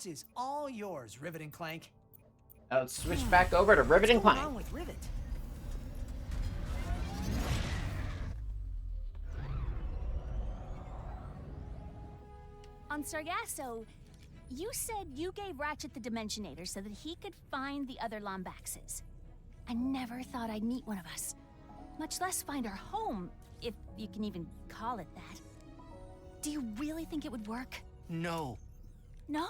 stage is all yours, Rivet and Clank. Let's switch back over to Rivet and Clank. What's going on with Rivet? On Sargasso, you said you gave Ratchet the Dimensionator so that he could find the other Lombaxes. I never thought I'd meet one of us, much less find our home, if you can even call it that. Do you really think it would work? No. No?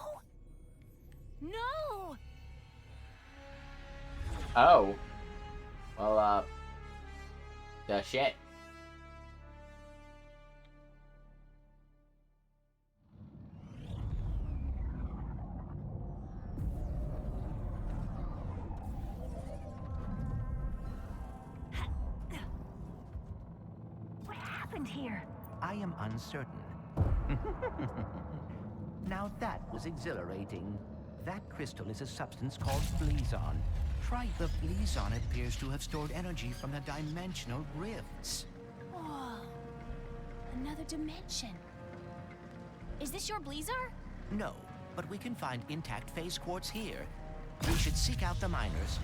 No! Oh. Well, shit. What happened here? I am uncertain. Now that was exhilarating. That crystal is a substance called Blizon. Try the Blizon appears to have stored energy from the dimensional rifts. Whoa. Another dimension. Is this your Blizar? No, but we can find intact phase quartz here. We should seek out the miners.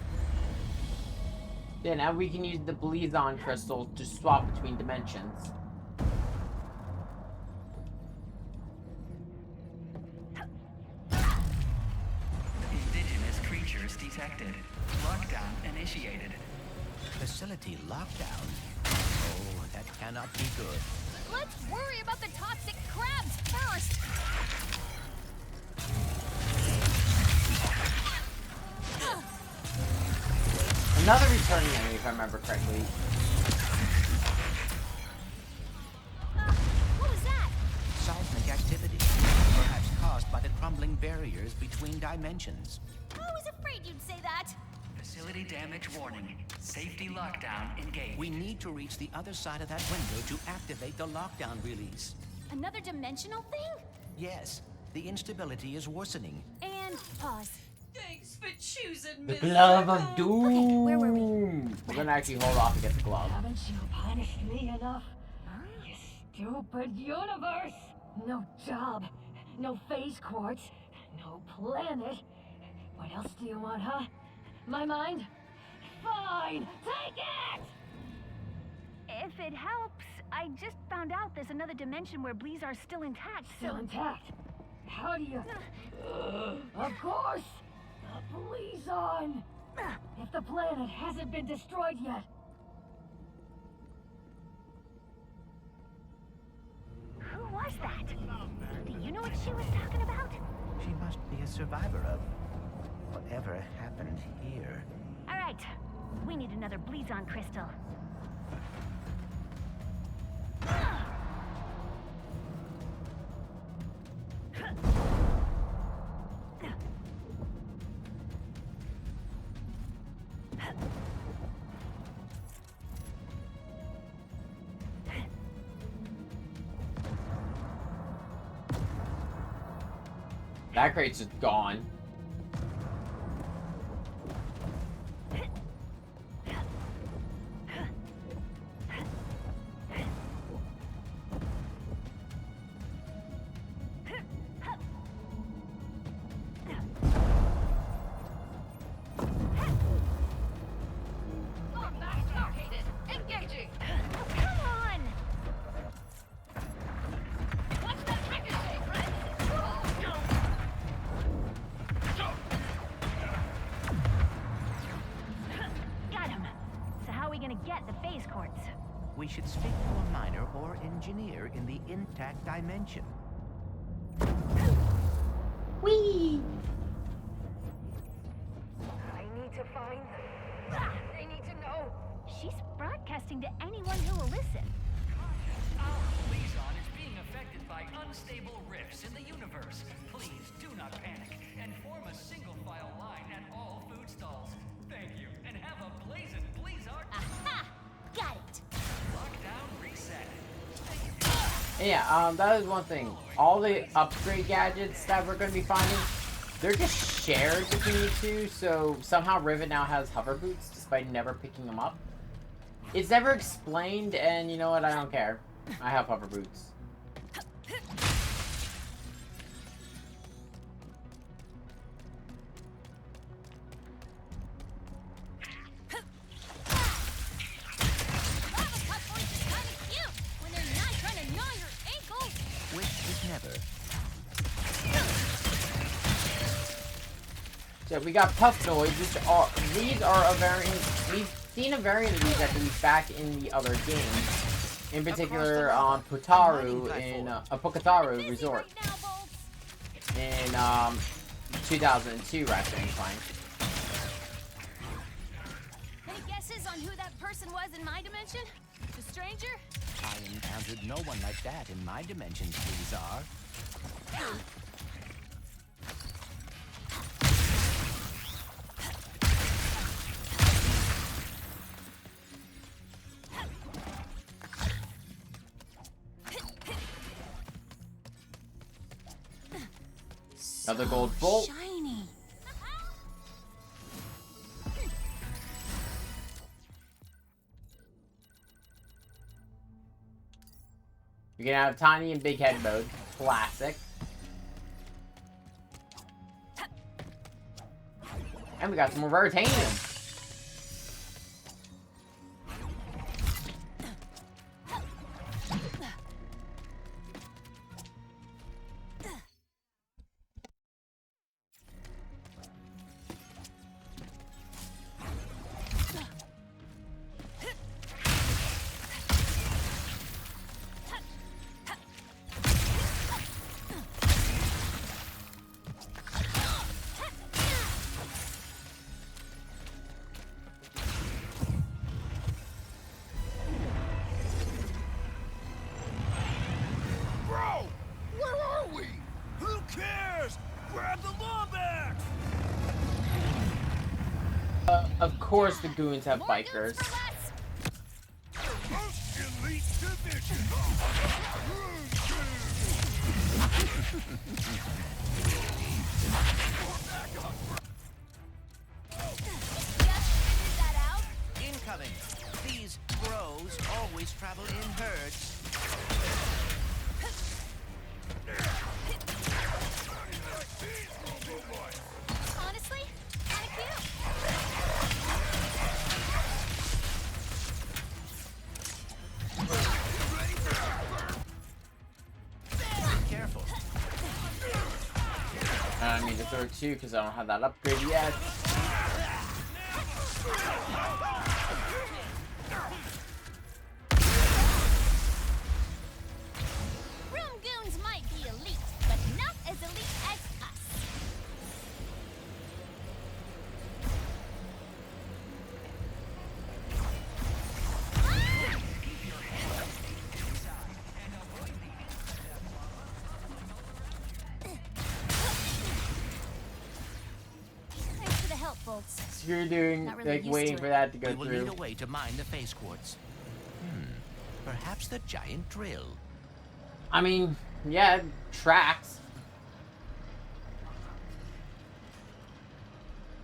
Yeah, now we can use the Blizon crystals to swap between dimensions. Indigenous creatures detected. Lockdown initiated. Facility lockdown? Oh, that cannot be good. Let's worry about the toxic crabs first! Another returning enemy, if I remember correctly. What was that? Seismic activity, perhaps caused by the crumbling barriers between dimensions. I was afraid you'd say that. Facility damage warning. Safety lockdown engaged. We need to reach the other side of that window to activate the lockdown release. Another dimensional thing? Yes, the instability is worsening. And pause. Thanks for choosing The me. glove of doom. Okay, where were we? We're gonna actually hold off to get the glove. Haven't you punished me enough? You stupid universe! No job, no phase quartz, no planet. What else do you want, huh? My mind? Fine, take it! If it helps, I just found out there's another dimension where Blizar's still intact, Still intact. How do you... Of course! The Blizon! If the planet hasn't been destroyed yet. Who was that? Do you know what she was talking about? She must be a survivor of whatever happened here. All right, we need another Blizon crystal. That crate's just gone. Engaging! Come on! What's that ricochet, friend? Got him. So how are we gonna get the phase quartz? We should speak to a miner or engineer in the intact dimension. Whee! I need to find them. They need to know. She's broadcasting to anyone who will listen. Our Blizon is being affected by unstable rifts in the universe. Please do not panic and form a single file line at all food stalls. Thank you, and have a blazing Blizar. Aha! Got it! Lockdown reset. Yeah, that is one thing. All the upgrade gadgets that we're gonna be finding, they're just shared between you two, so somehow Rivet now has hover boots despite never picking them up. It's never explained, and you know what, I don't care. I have hover boots. So we got puff noise, these are a variant. We've seen a variant of these at least back in the other games. In particular, on Poketaru in Poketaru Resort in 2002, Ratchet and Clank. Any guesses on who that person was in my dimension? The stranger? I encountered no one like that in my dimension, Blizzard. Another gold bolt. Shiny. You can have tiny and big head mode. Classic. And we got some more titanium. Of course the goons have bikers. Incoming. These bros always travel in herds. Honestly, kinda cute. Careful. I need to throw two because I don't have that upgrade yet. Room goons might be elite, but not as elite as us. Thanks for the help, folks. So you're doing, Not really like, used waiting to for it. that to go We will through. need a way to mine the phase quartz. Perhaps the giant drill. I mean, yeah, it tracks.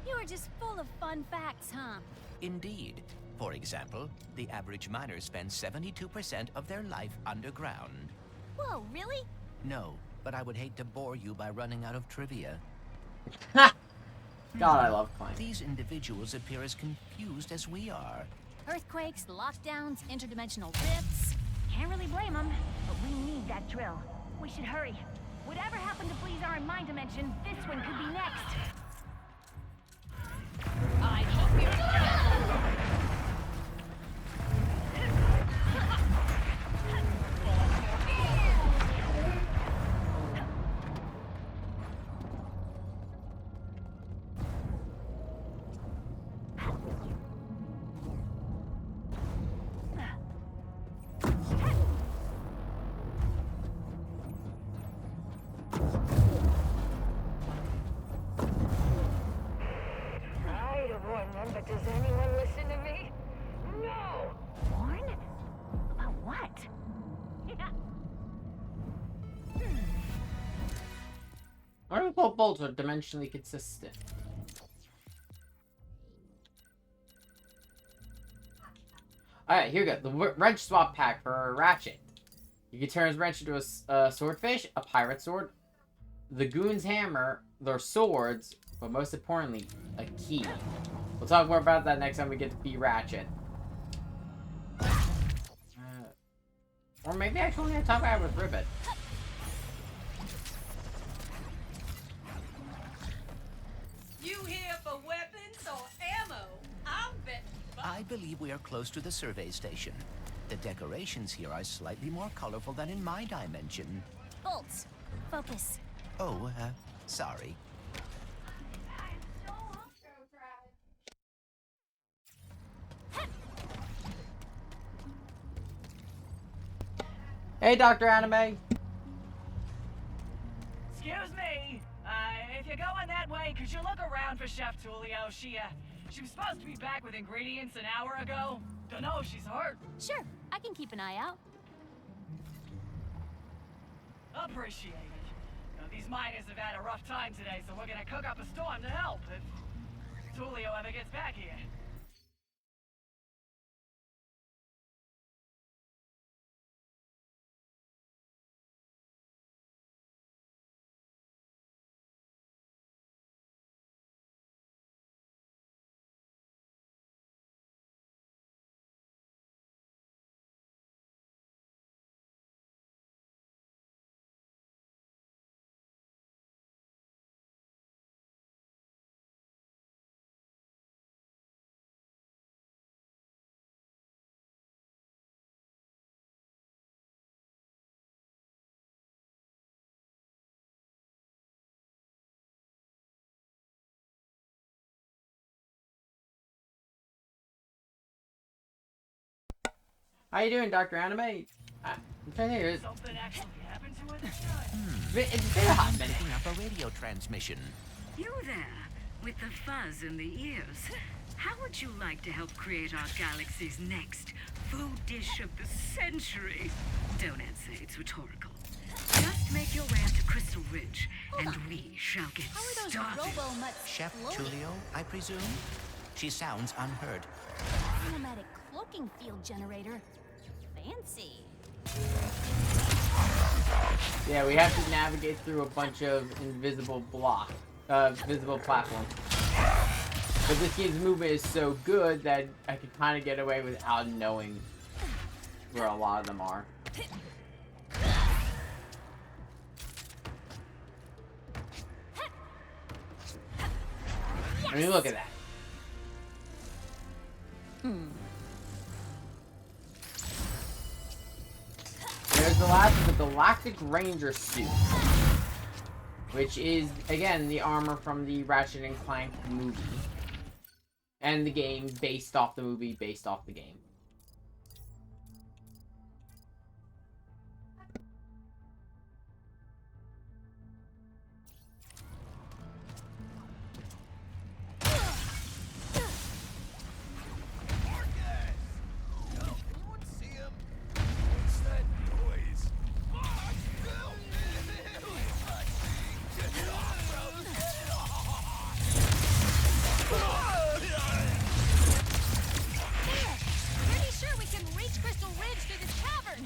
You are just full of fun facts, huh? Indeed. For example, the average miner spends 72% of their life underground. Whoa, really? No, but I would hate to bore you by running out of trivia. Ha! God, I love Clank. These individuals appear as confused as we are. Earthquakes, lockdowns, interdimensional rifts. Can't really blame them, but we need that drill. We should hurry. Whatever happened to Blizzard in my dimension, this one could be next. I hope you're try to warn them, but does anyone listen to me? No! Warn? About what? Article bolts are dimensionally consistent. Alright, here we go. The wrench swap pack for Ratchet. You can turn his wrench into a swordfish, a pirate sword, the goon's hammer, their swords, but most importantly, a key. We'll talk more about that next time we get to be Ratchet. Or maybe I only talk about it with Ribbit. You hear believe we are close to the survey station. The decorations here are slightly more colorful than in my dimension. Bolts, focus. Oh, sorry. Hey, Dr. Anime. Excuse me. If you're going that way, could you look around for Chef Tulio? She was supposed to be back with ingredients an hour ago. Don't know if she's hurt. Sure, I can keep an eye out. Appreciate it. You know, these miners have had a rough time today, so we're gonna cook up a storm to help if Tulio ever gets back here. How you doing, Dr. Anime? I'm trying to think. Something actually happened to her this time. It's been a hot minute. Picking up a radio transmission. You there, with the fuzz in the ears. How would you like to help create our galaxy's next food dish of the century? Don't answer, it's rhetorical. Just make your way up to Crystal Ridge, and we shall get How are those started. robo-mutts Chef floating? Tulio, I presume? She sounds unhurt. Automatic cloaking field generator. Fancy. Yeah, we have to navigate through a bunch of invisible visible platforms. But this game's movement is so good that I can kind of get away without knowing where a lot of them are. I mean, look at that. There's the last of the Galactic Ranger suit, which is, again, the armor from the Ratchet and Clank movie. And the game based off the movie, based off the game. Pretty sure we can reach Crystal Ridge through this cavern.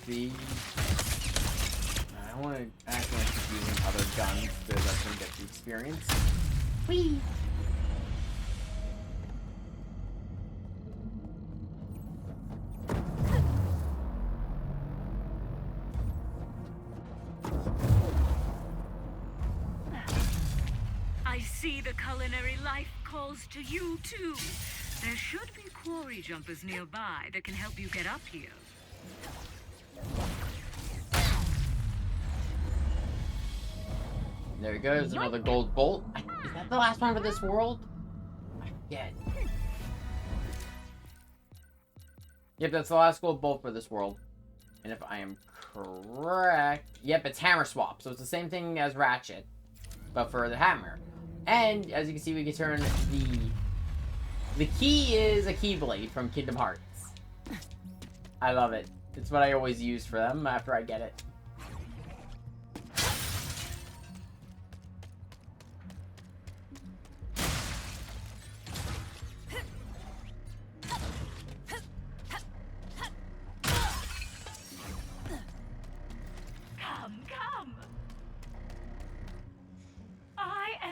See, I want to actually keep using other guns to let them get the experience. Whee! I see the culinary life calls to you, too. There should be quarry jumpers nearby that can help you get up here. There we go, there's another gold bolt. Is that the last one for this world? I forget. Yep, that's the last gold bolt for this world. And if I am correct... Yep, it's hammer swap. So it's the same thing as Ratchet, but for the hammer. And, as you can see, we can turn the key is a keyblade from Kingdom Hearts. I love it. It's what I always use for them after I get it.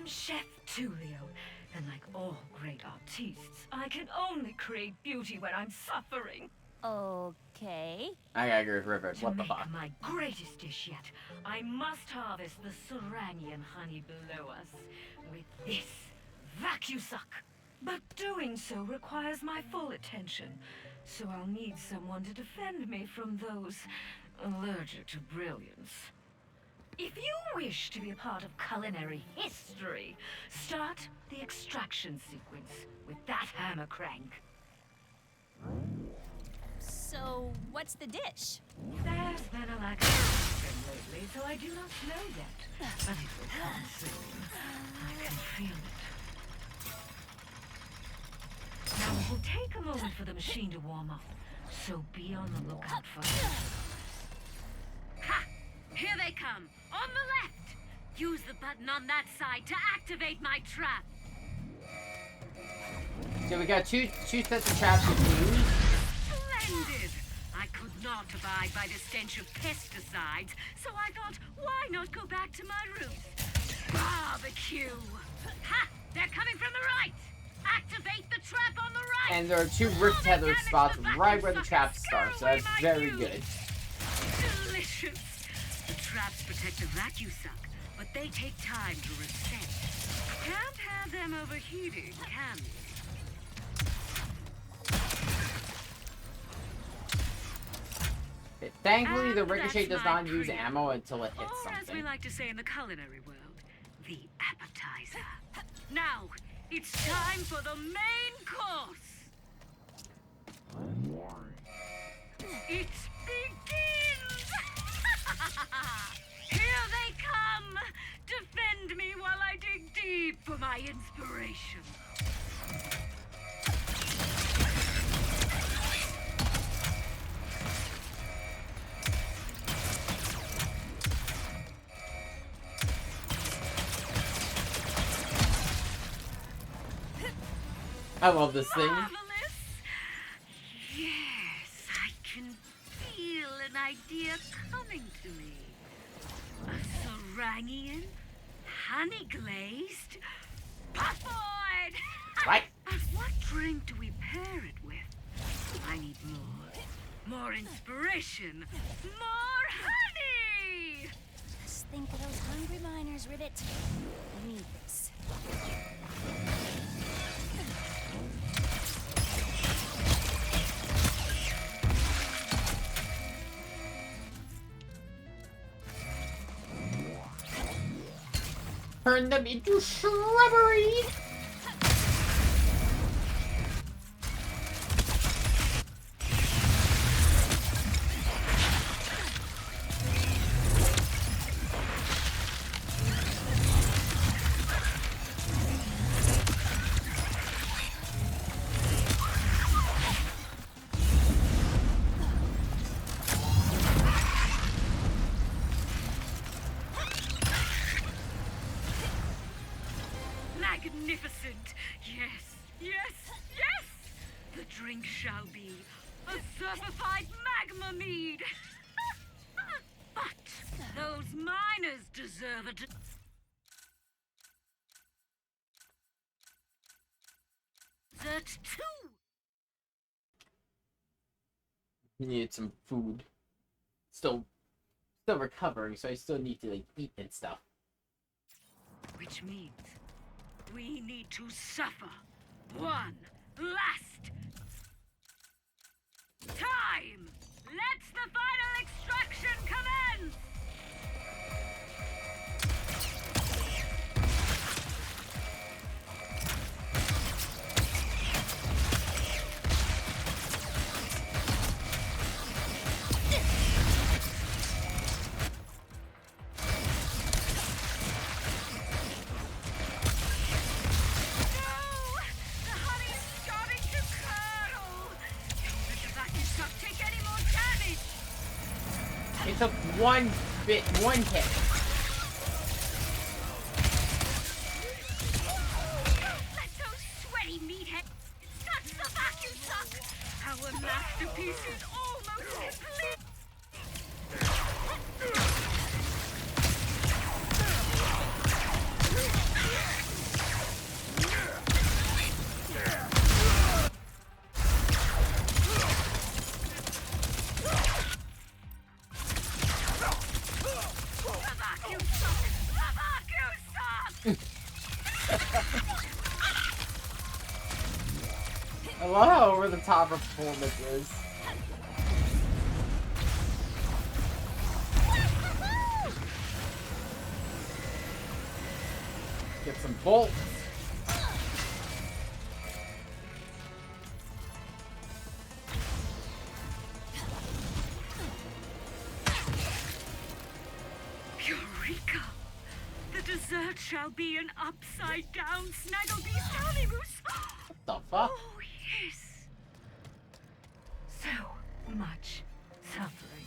Chef Tulio, and like all great artistes, I can only create beauty when I'm suffering. Okay. I gotta agree with River. To What the make fuck? my greatest dish yet, I must harvest the Seranian honey below us with this vacusuck. But doing so requires my full attention, so I'll need someone to defend me from those allergic to brilliance. If you wish to be a part of culinary history, start the extraction sequence with that hammer crank. So, what's the dish? There's been a lack of action lately, so I do not know yet. But it will come soon. I can feel it. Now, it will take a moment for the machine to warm up, so be on the lookout for it. Ha! Here they come! On the left! Use the button on that side to activate my trap! So we got two sets of traps to use. Splendid! I could not abide by the stench of pesticides, so I thought, why not go back to my roots? Barbecue! Ha! They're coming from the right! Activate the trap on the right! And there are two rift tether spots right where the traps start, so that's very good. Delicious! The traps protect the vacusuck, but they take time to reset. Can't have them overheating, can we? Thankfully, the And ricochet that's does my not use treat. ammo until it hits Or as we something. like to say in the culinary world, the appetizer. Now, it's time for the main course. It begins! Here they come! Defend me while I dig deep for my inspiration. I love this thing. Marvelous! Yes, I can feel an idea coming to me. A Serangian, honey-glazed, puffoid! Right. But what drink do we pair it with? I need more. More inspiration. More honey! Just think of those hungry miners, Rivet. I need this. Turn them into shrubbery! Magnificent! Yes, yes, yes! The drink shall be a certified magma mead! But those miners deserve a dessert too! Need some food. Still recovering, so I still need to like eat and stuff. Which means we need to suffer one last time! Let the final extraction commence! It took one hit. Let those sweaty meatheads touch the vacusuck! Our masterpiece is almost complete! I love how over the top her performance is. Get some bolts. Eureka! The dessert shall be an upside-down snaggle-beast moose. What the fuck? Oh, yes. So much suffering.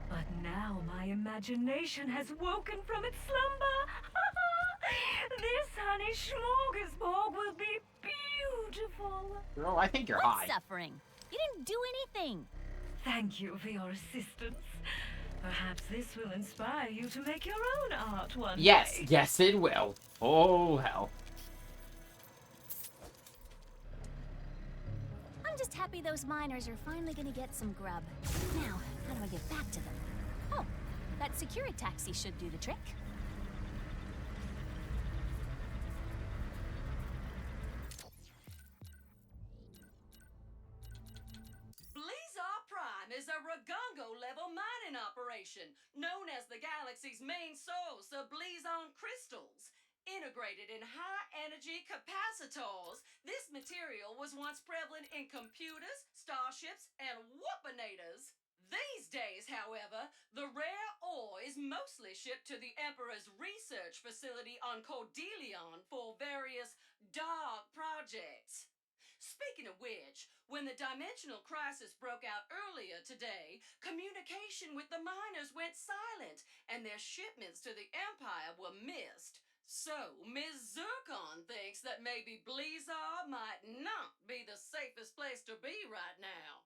But now my imagination has woken from its slumber. This honey smorgasbord will be beautiful. Girl, I think you're What high. suffering? You didn't do anything. Thank you for your assistance. Perhaps this will inspire you to make your own art one Yes, day. yes it will. Oh, hell. I'm just happy those miners are finally gonna get some grub. Now, how do I get back to them? Oh, that security taxi should do the trick. Blazar Prime is a Ragongo-level mining operation, known as the galaxy's main source of Blazon crystals. Integrated in high-energy capacitors, this material was once prevalent in computers, starships, and whoopinators. These days, however, the rare ore is mostly shipped to the Emperor's research facility on Cordelion for various dark projects. Speaking of which, when the dimensional crisis broke out earlier today, communication with the miners went silent, and their shipments to the Empire were missed. So, Ms. Zircon thinks that maybe Blazar might not be the safest place to be right now.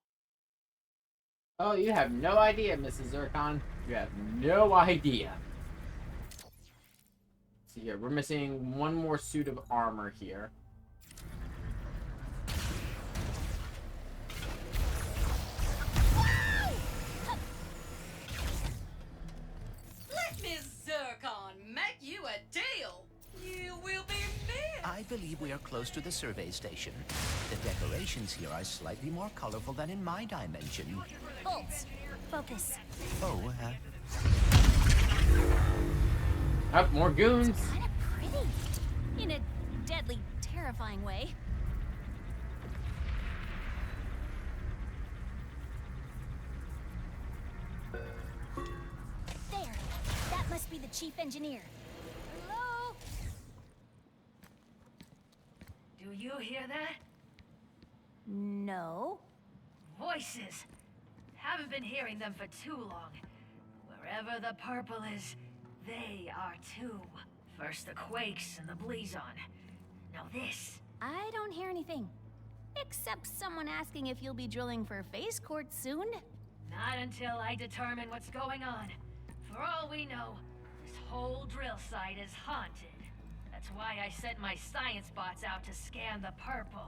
Oh, you have no idea, Mrs. Zircon. You have no idea. See here, we're missing one more suit of armor here. Let Ms. Zircon make you a deal. You will be missed. I believe we are close to the survey station. The decorations here are slightly more colorful than in my dimension. Bolts, focus. Oh, Up, more goons. Kinda pretty. In a deadly, terrifying way. There. That must be the chief engineer. Hello? Do you hear that? No. Voices. Haven't been hearing them for too long. Wherever the purple is, they are too. First the Quakes and the Blazon. Now this. I don't hear anything. Except someone asking if you'll be drilling for phase court soon. Not until I determine what's going on. For all we know, this whole drill site is haunted. That's why I sent my science bots out to scan the purple.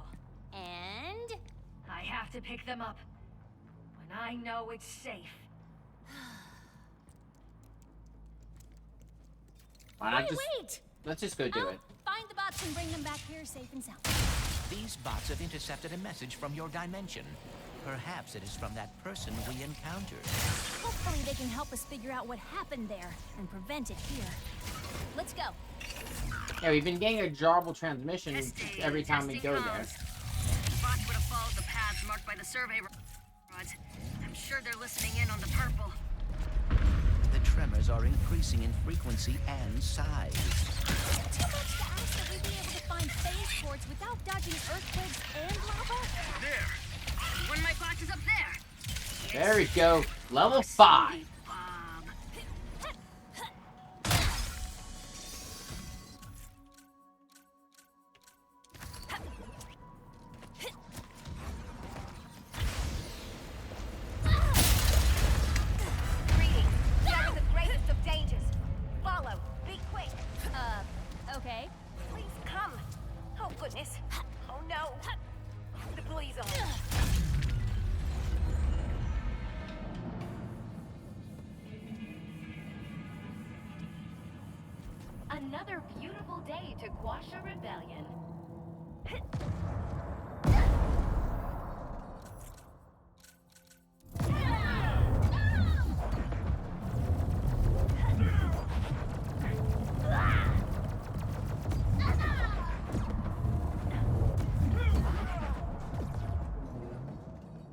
And? I have to pick them up when I know it's safe. Why not just, Wait! let's just go do I'll it. find the bots and bring them back here safe and sound. these bots have intercepted a message from your dimension. Perhaps it is from that person we encountered. Hopefully they can help us figure out what happened there and prevent it here. Let's go. Yeah, we've been getting a jarble transmission Testing, every time we testing go comms. there. Bots would have followed the paths marked by the survey rods. I'm sure they're listening in on the purple. The tremors are increasing in frequency and size. Too much to ask that we be able to find phase ports without dodging earthquakes and lava? There! One of my bots is up there! There we go. Level 5. Bob. Greetings. We are in the greatest of dangers. Follow. Be quick. Okay. Please come. Oh, goodness. Oh, no. The police on. Another beautiful day to quash a rebellion.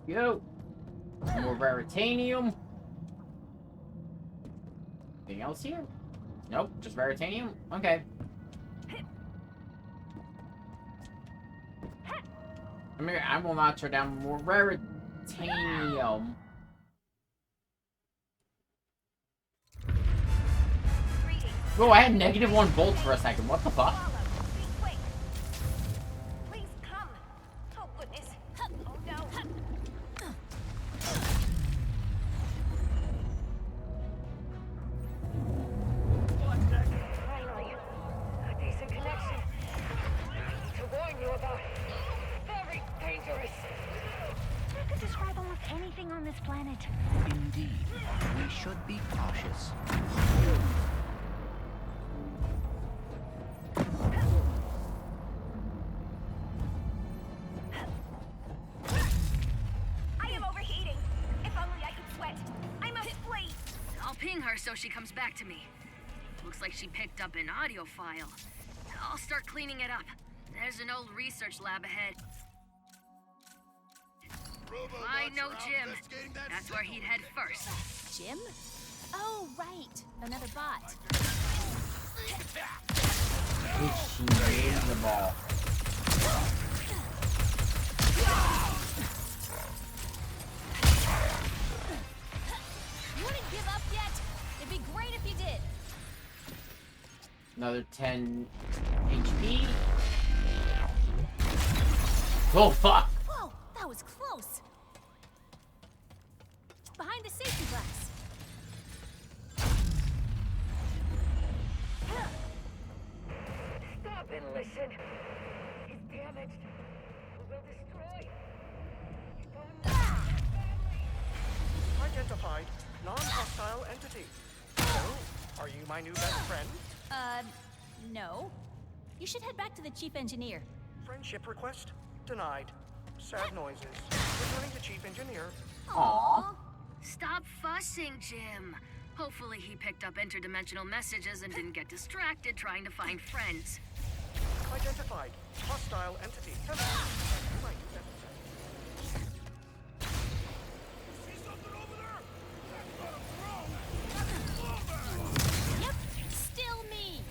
Yo! More raritanium. Anything else here? Nope, just raritanium? Okay. I mean, I will not turn down more raritanium. Whoa, I had -1 volts for a second. What the fuck? Please come. Oh goodness. Oh no. Finally, a decent connection. To warn you about. Very dangerous. You could describe almost anything on this planet. Indeed, we should be cautious. I am overheating. If only I could sweat. I must flee. I'll ping her so she comes back to me. Looks like she picked up an audio file. I'll start cleaning it up. There's an old research lab ahead. I know Jim. That's where he'd head first. Jim? Oh, right. Another bot. She made the ball. You wouldn't give up yet? It'd be great if you did. Another 10 HP. Oh, fuck! Whoa, that was close. Behind the safety glass. Stop and listen. He's damaged. We'll destroy. Identified. Non-hostile entity. So, are you my new best friend? No. You should head back to the chief engineer. Friendship request? Denied. Sad noises. Returning to chief engineer. Aww. Stop fussing, Jim. Hopefully he picked up interdimensional messages and didn't get distracted trying to find friends. Identified. Hostile entity. My new best friend. See something over there? That's not a throne. Yep, still me.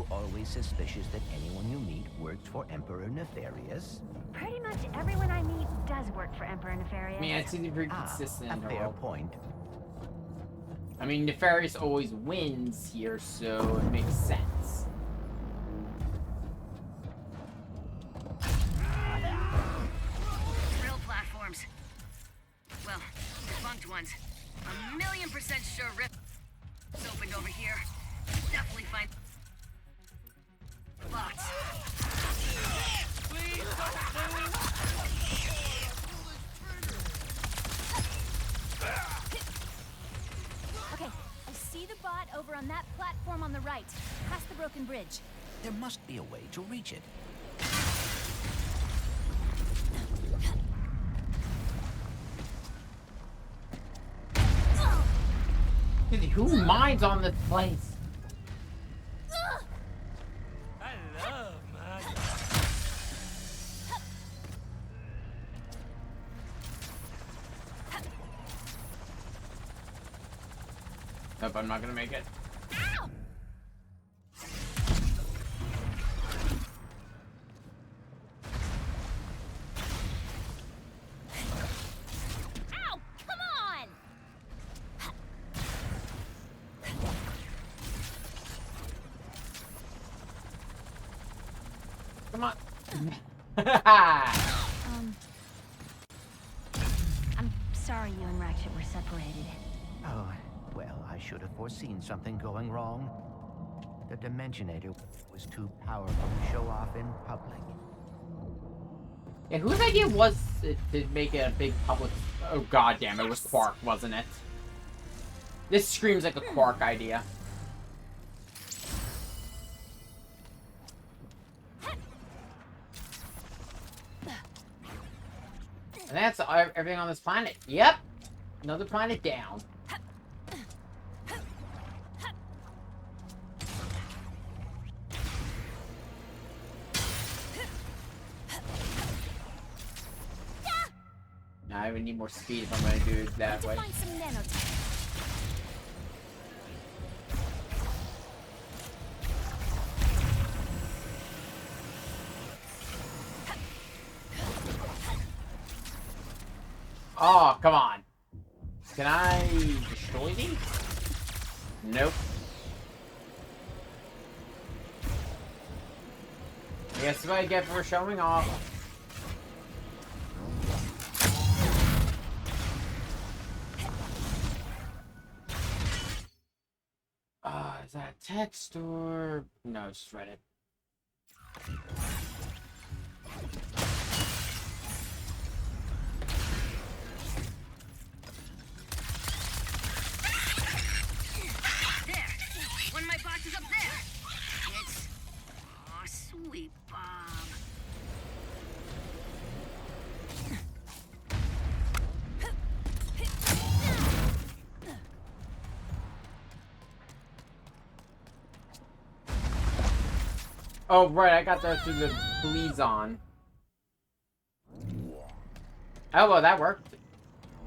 Always suspicious that anyone you meet works for Emperor Nefarious? Pretty much everyone I meet does work for Emperor Nefarious. I mean, it seems pretty consistent. A fair point. I mean, Nefarious always wins here, so it makes sense. Real platforms. Well, defunct ones. 1,000,000% sure Rift is opened over here. Definitely find bots. Please don't move. Okay, I see the bot over on that platform on the right, past the broken bridge. There must be a way to reach it. Dude, who mines on this place? I love mine. Nope, I'm not gonna make it. Ow! Ow! Come on! Come on. I'm sorry you and Ratchet were separated. Oh, well, I should have foreseen something going wrong. The Dimensionator was too powerful to show off in public. Yeah, whose idea was it to make it a big public... Oh, goddamn, it was Quark, wasn't it? This screams like a Quark idea. And that's everything on this planet. Yep. Another planet down. Now I even need more speed if I'm going to do it that way. Find some nanotech. Oh, come on. Can I destroy these? Nope. I guess what I get for showing off. Is that text or... No, just Reddit. One of my boxes up there. It's... Oh, sweet Bob. Oh, right, I got that through the Blizon. Oh, well, that worked.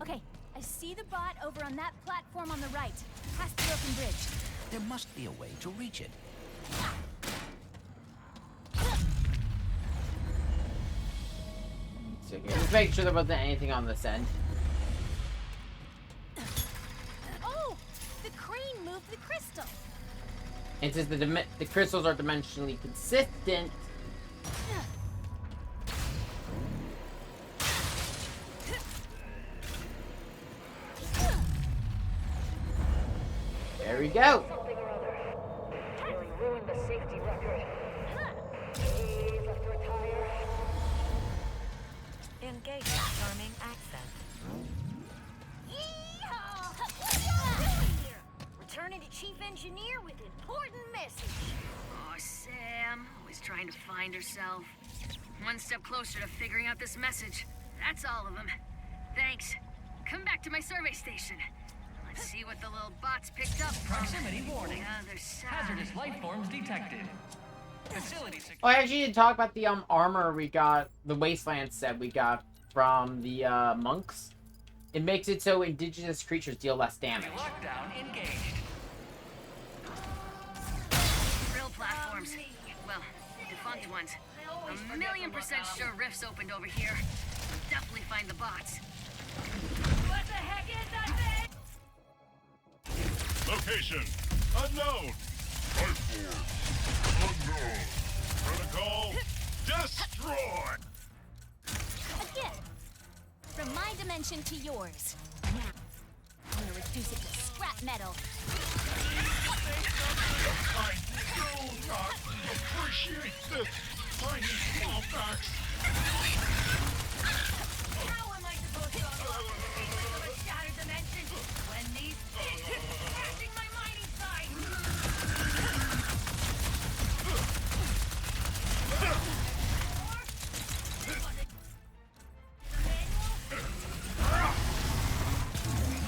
Okay, I see the bot over on that platform on the right, past the broken bridge. There must be a way to reach it. So here, just making sure there wasn't anything on this end. Oh! The crane moved the crystal! And since the crystals are dimensionally consistent... There we go! Something or other. Really ruined the safety record. Please, left to retire. Engage charming accent. Returning to Chief Engineer with important message. Oh, Sam. Always trying to find herself. One step closer to figuring out this message. That's all of them. Thanks. Come back to my survey station. Let's see what the little bots picked up from Proximity warning. the other side. Hazardous life forms detected. Facility Oh, I actually didn't talk about the armor we got, the Wasteland set we got from the monks. It makes it so indigenous creatures deal less damage. Lockdown engaged. Real platforms. Well, defunct ones. A million% sure rifts opened over here. Definitely find the bots. What the heck is that thing? Location unknown. Life form unknown. Protocol destroy. Again! From my dimension to yours. Now, I'm gonna reduce it to scrap metal. I do not appreciate this. Tiny small facts. How am I supposed to unlock the secrets of a shattered dimension when these things are crashing my mining site?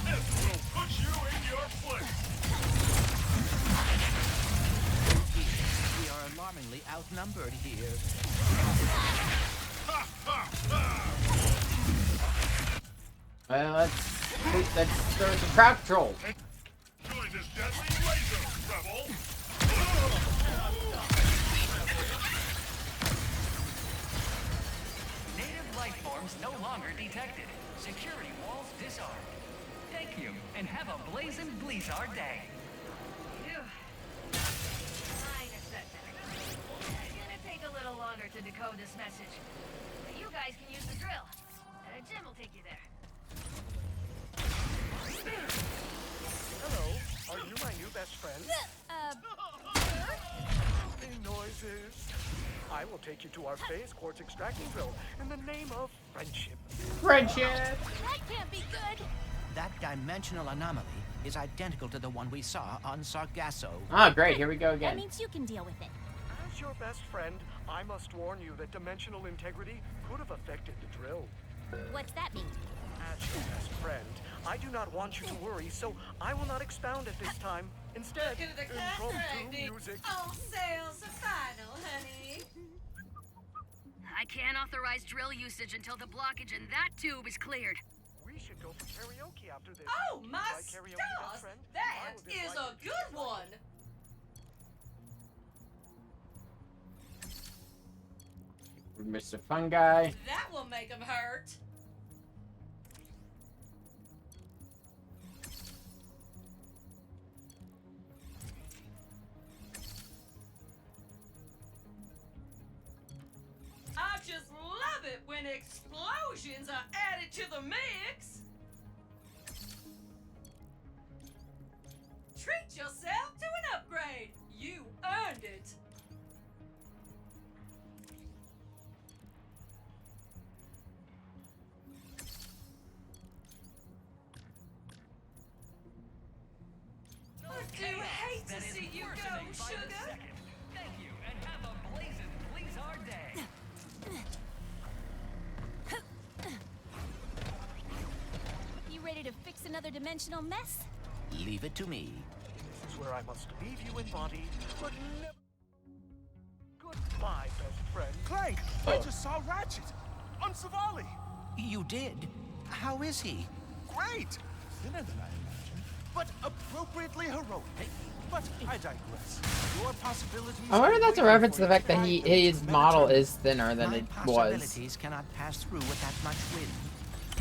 This will put you in your place. We are alarmingly outnumbered here. Well, let's start some crowd control. Join this deadly laser, rebel. Native life forms no longer detected. Security walls disarmed. Thank you, and have a blazing Blizzard day. Phew. Minor setback. It's gonna take a little longer to do decode this message. But you guys can use the drill. Jim will take you there. Hello, are you my new best friend? Noises. I will take you to our phase quartz extracting drill in the name of friendship. Friendship! That can't be good. That dimensional anomaly is identical to the one we saw on Sargasso. Oh, great. Here we go That again. means you can deal with it. As your best friend, I must warn you that dimensional integrity could have affected the drill. What's that mean? As your best friend, I do not want you to worry, so I will not expound at this time. Instead, Look at the impromptu contract. music. All sales are final, honey. I can't authorize drill usage until the blockage in that tube is cleared. We should go for karaoke after this. Oh, my Like karaoke, best stars! friend? That I will is invite a you to good join one. Mr. Fun Guy. That will make him hurt. I just love it when explosions are added to the mix. Treat yourself to an upgrade. You earned it. I do hate to see you go, sugar. Thank you, and have a blazing Blizzard day. You ready to fix another dimensional mess? Leave it to me. This is where I must leave you in body, but never. Goodbye, best friend. Clank, I just saw Ratchet on Savali. You did? How is he? Great! Thinner than I imagined, but appropriately heroic. But I digress. Your possibilities. I wonder if that's a reference to the fact that Right. his model is thinner than My it was. possibilities cannot pass through with that much wind.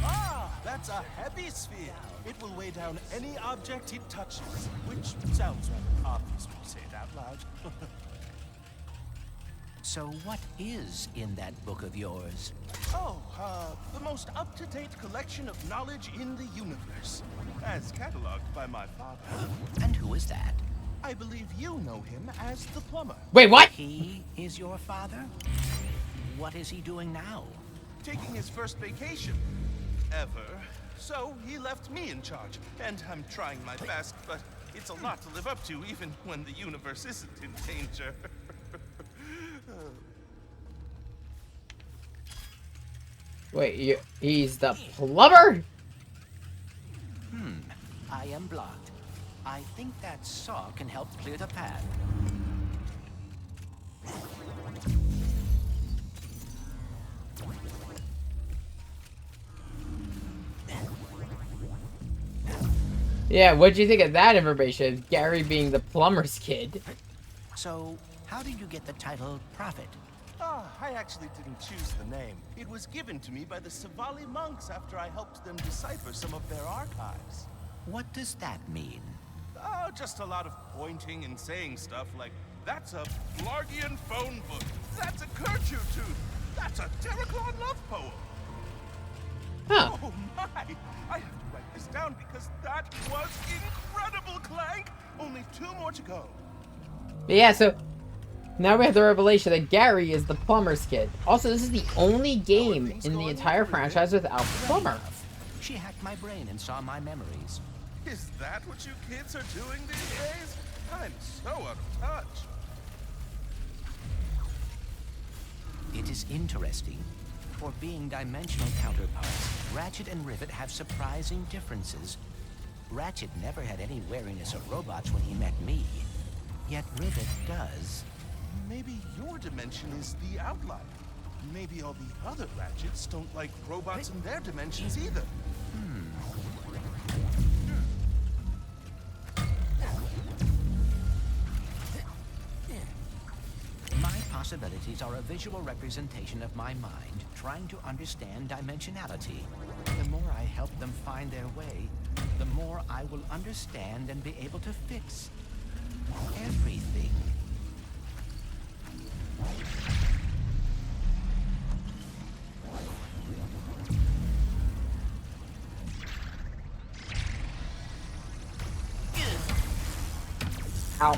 Ah, that's a heavy sphere. It will weigh down any object it touches, which sounds rather obvious when you say it out loud. So what is in that book of yours? Oh, the most up-to-date collection of knowledge in the universe, as cataloged by my father. And who is that? I believe you know him as the plumber. Wait, what? He is your father? What is he doing now? Taking his first vacation ever. So he left me in charge, and I'm trying my best, but it's a lot to live up to even when the universe isn't in danger. Wait, he's the plumber? I am blocked. I think that saw can help clear the path. Yeah, what'd you think of that information? Gary being the plumber's kid. So, how did you get the title Prophet? I actually didn't choose the name. It was given to me by the Savali monks after I helped them decipher some of their archives. What does that mean? Oh, just a lot of pointing and saying stuff like, that's a Blargian phone book, that's a Kerchu tooth, that's a Terraclon love poem. Huh. Oh my! I have to write this down because that was incredible, Clank! Only 2 more to go. But yeah, so now we have the revelation that Gary is the plumber's kid. Also, this is the only game in the entire franchise without plumber. She hacked my brain and saw my memories. Is that what you kids are doing these days? I'm so out of touch. It is interesting. For being dimensional counterparts, Ratchet and Rivet have surprising differences. Ratchet never had any wariness of robots when he met me. Yet Rivet does. Maybe your dimension is the outlier. Maybe all the other Ratchets don't like robots in their dimensions either. My possibilities are a visual representation of my mind, trying to understand dimensionality. The more I help them find their way, the more I will understand and be able to fix everything. Ow.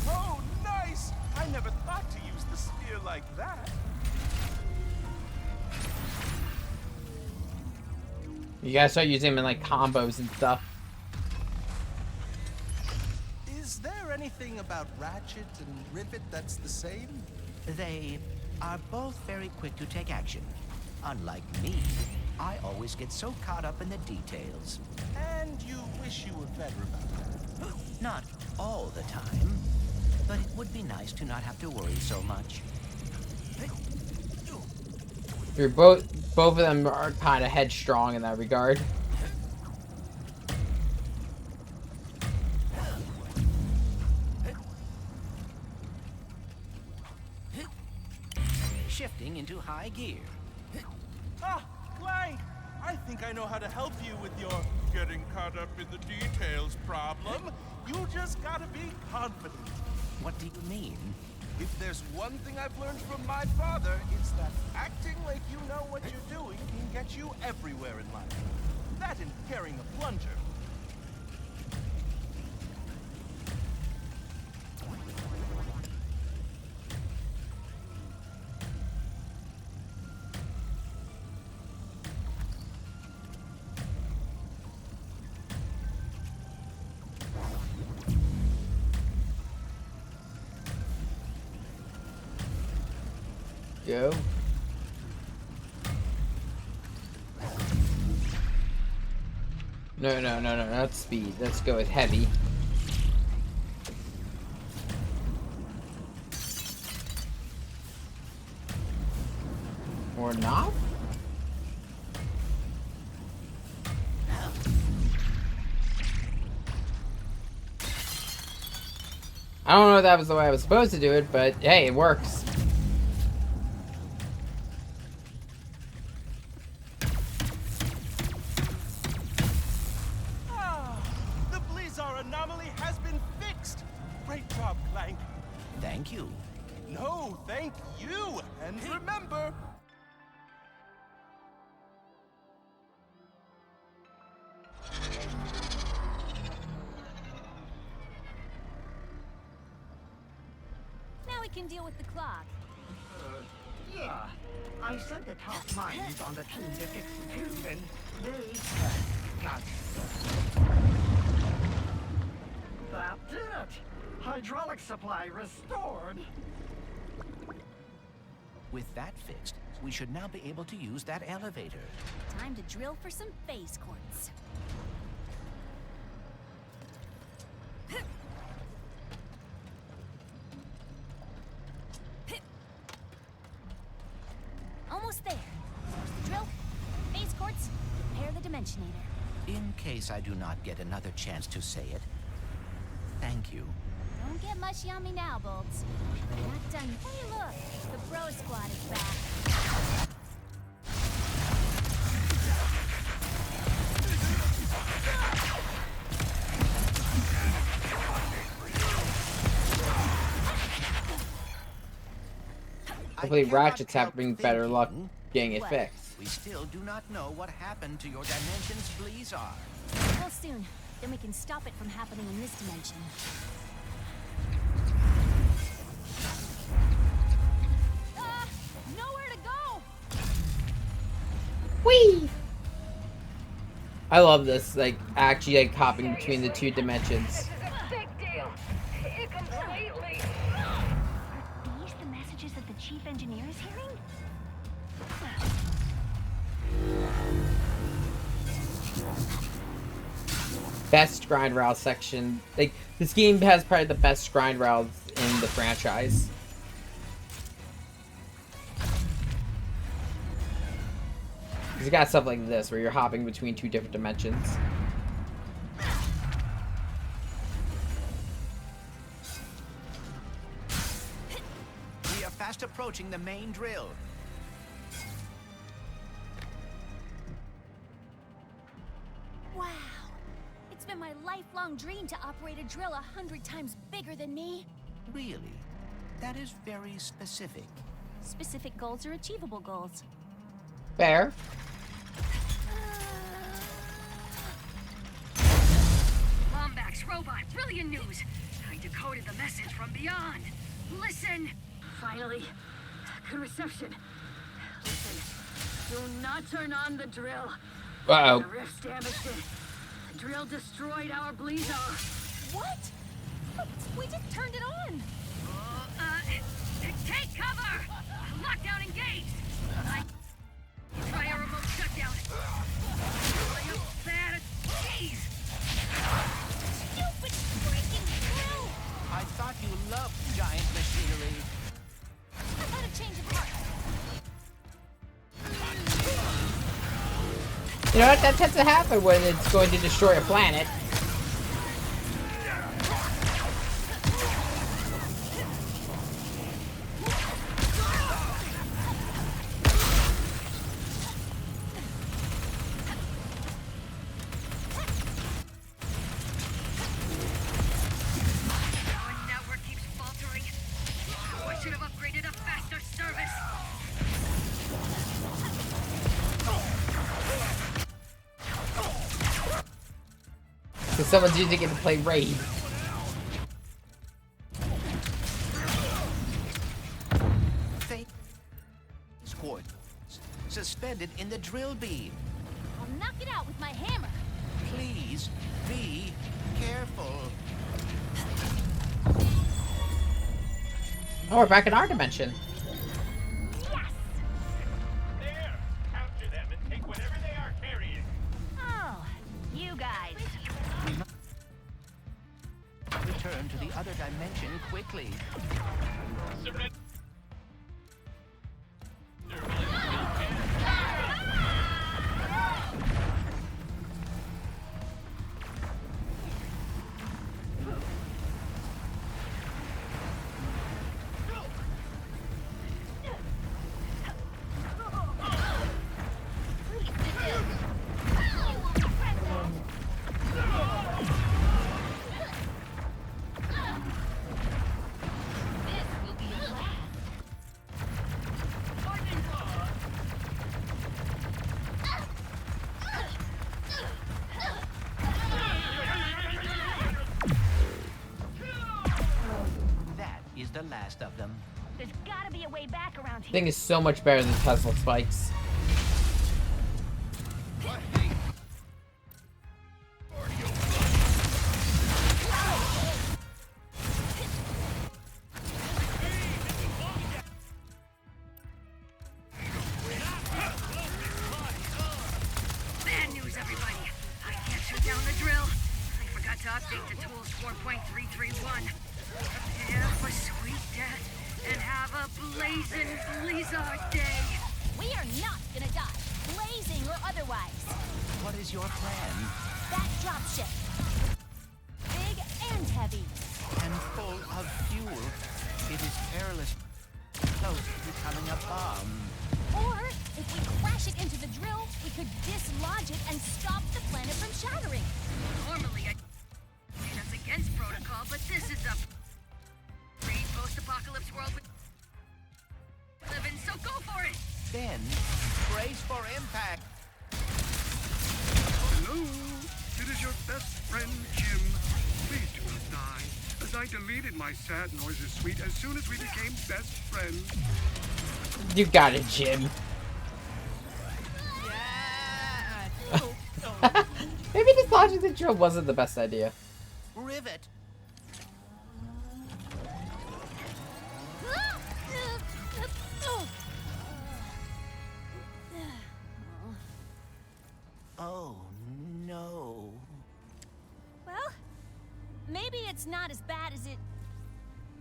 Oh, nice! I never thought to use the spear like that. You guys start using them in like combos and stuff. Is there anything about Ratchet and Rivet that's the same? They are both very quick to take action. Unlike me, I always get so caught up in the details. And you wish you were better about that. Not all the time, but it would be nice to not have to worry so much. You're both of them are kind of headstrong in that regard. Shifting into high gear. Ah, Clank! I think I know how to help you with your getting caught up in the details problem. You just gotta be confident. What do you mean? If there's one thing I've learned from my father, it's that acting like you know what you're doing can get you everywhere in life. That and carrying a plunger. Go. No, not speed. Let's go with heavy. Or not? I don't know if that was the way I was supposed to do it, but hey, it works. Great job, Clank. Thank you. No, thank you. And remember... Now we can deal with the clock. Yeah. I sent the top minds on the team to fix the tube, and they got that did it. Hydraulic supply restored. With that fixed, we should now be able to use that elevator. Time to drill for some phase quartz. Almost there. There's the drill, phase quartz, repair the Dimensionator. In case I do not get another chance to say it, thank you. Don't get mushy on me now, Bolts. I'm not done. Hey, look! The Bro Squad is back. Hopefully Ratchet's having better luck getting it fixed. We still do not know what happened to your dimension's Blizzard. Well, soon. Then we can stop it from happening in this dimension. Nowhere to go! Whee! I love this, like, actually, like, hopping between the two dimensions. This is a big deal. It completely... Are these the messages that the chief engineer is hearing? Best grind route section. Like, this game has probably the best grind routes in the franchise. You got stuff like this where you're hopping between two different dimensions. We are fast approaching the main drill. Wow. It's been my lifelong dream to operate a drill 100 times bigger than me. Really? That is very specific. Specific goals are achievable goals. Fair. Lombax Crank's robot. Brilliant news. I decoded the message from beyond. Listen. Finally. Good reception. Listen. Do not turn on the drill. Uh-oh. The rift's damaged it. The drill destroyed our Blizar. What? But we just turned it on. Take cover! Lockdown engaged! Try a remote shutdown. Jeez! Stupid breaking drill! I thought you loved giant machinery. I've had a change of heart. You know what? That tends to happen when it's going to destroy a planet. Because someone's using it to play Raid. Squad suspended in the drill beam. I'll knock it out with my hammer. Please be careful. Oh, we're back in our dimension. Yes! There! Capture them and take whatever they are carrying. Oh, you guys. Return to the other dimension quickly. Surrender. The last of them. There's gotta be a way back around here. Thing is so much better than Tesla spikes. Bad news, everybody. I can't shut down the drill. I forgot to update the tools 4.331. Prepare for sweet death and have a blazing Blizzard day. We are not gonna die, blazing or otherwise. What is your plan? That dropship. Big and heavy. And full of fuel. It is perilous. Close to becoming a bomb. Or, if we crash it into the drill, we could dislodge it and stop the planet from shattering. Normally, that's against protocol, but this is a free post-apocalypse world we live in, so go for it! Then, brace for impact. Hello, it is your best friend, Jim. Please do not die, as I deleted my sad noises suite as soon as we became best friends. You got it, Jim. Maybe dislodging the drill wasn't the best idea. Rivet. Oh, no. Well, maybe it's not as bad as it...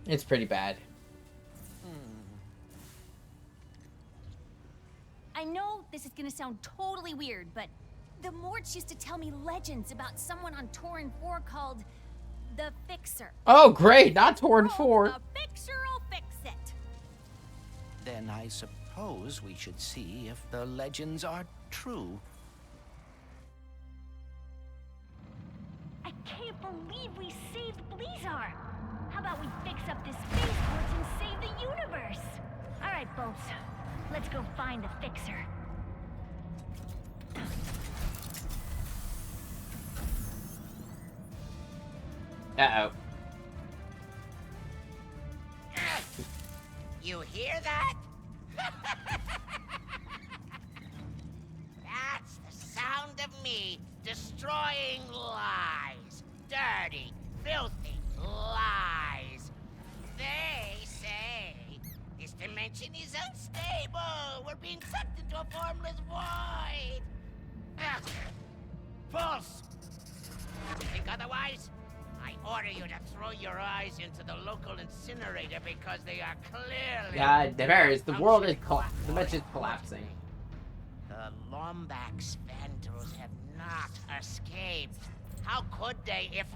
It's pretty bad. I know this is gonna sound totally weird, but the Morts used to tell me legends about someone on Torrin 4 called the Fixer. Oh, great! Not Torn 4. The Fixer'll fix it. Then I suppose we should see if the legends are true. I can't believe we saved Blizzar. How about we fix up this spaceport and save the universe? All right, folks. Let's go find the Fixer. Uh-oh. You hear that? That's the sound of me destroying lies. Dirty, filthy lies. They say this dimension is unstable. We're being sucked into a formless void. Ugh. False. You think otherwise? I order you to throw your eyes into the local incinerator because they are clearly... Yeah, there is. The world is the dimension is collapsing. The Lombax Vandals have not escaped. How could they if...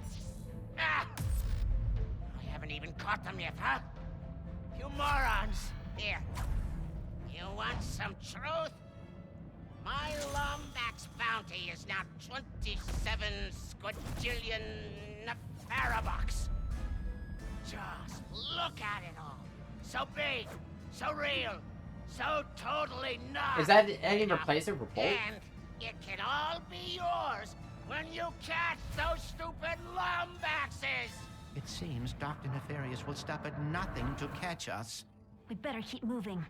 Ah! I haven't even caught them yet, huh? You morons! Here. You want some truth? My Lombax bounty is now 27 squadrillion Farabucks. Just look at it all. So big, so real, so totally not. Is that any replacement for Bolt? And it can all be yours when you catch those stupid Lombaxes. It seems Dr. Nefarious will stop at nothing to catch us. We better keep moving.